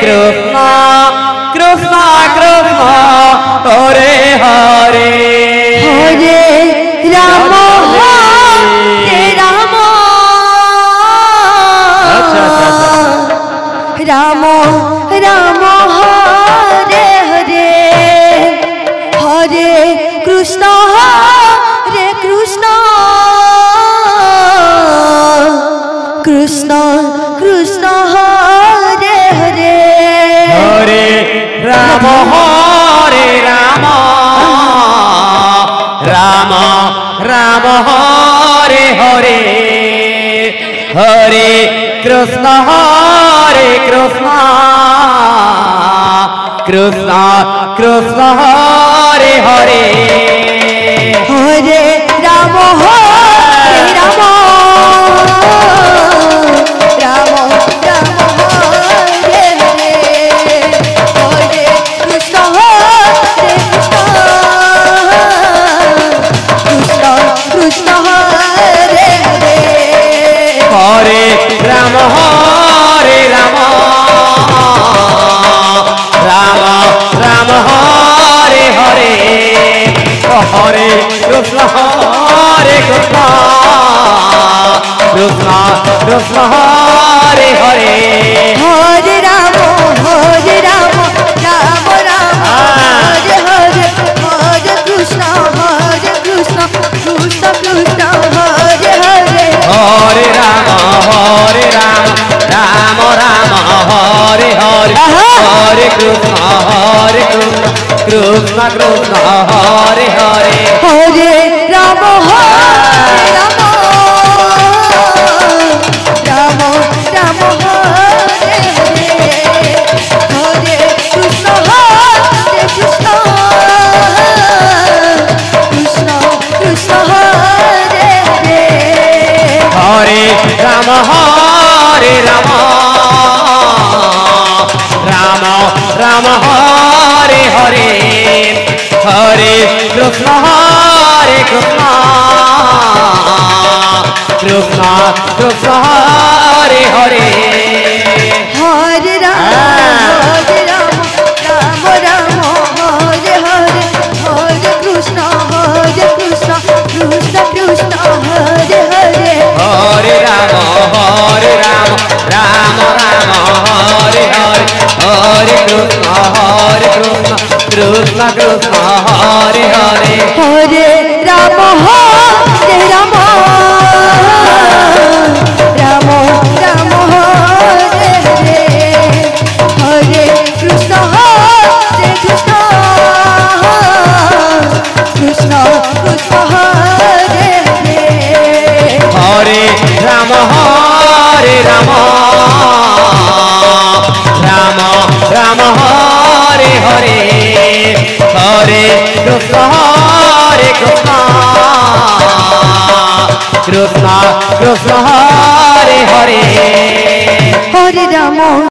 Krishna Krishna Krishna Hare Hare Hare Rama Hare Rama Rama Rama Hare Hare Hare Krishna Krishna Krishna Hare Hare Hare Rama Hare Rama Rama Rama Hare Hare Hare Krishna Krishna Krishna Hare Hare Hare Rama Hare Rama Rama Rama Hare Hare Hare Krishna Krishna Krishna Hare Hare Hare Rama Hare Rama Rama Rama Hare Hare Hare Krishna Krishna Krishna Hare Hare Hare Rama Hare Rama Rama Rama Hare Hare Hare Krishna Krishna Krishna Hare Hare Hare Rama Hare Rama Rama Rama Hare Hare Hare Krishna Krishna Krishna Hare Hare Hare Rama Hare Rama Rama Rama Hare Hare Hare Krishna Krishna Krishna Krishna Hare Hare Hare Rama Hare Rama Rama Rama Hare Hare Hare Krishna Krishna Krishna Krishna Hare Hare Hare Rama Hare Rama Rama Rama Hare Hare Hare Krishna Krishna Krishna Hare Hare Hare Rama Hare Rama Rama Rama Hare Hare Hare Krishna Krishna Krishna Hare Hare Hare Rama Hare Rama Rama Rama Hare Hare Hare Krishna Krishna Krishna Krishna Hare Hare Hare Rama Hare Rama Rama Rama Hare Hare Hare Krishna Krishna Krishna Hare Hare Hare Rama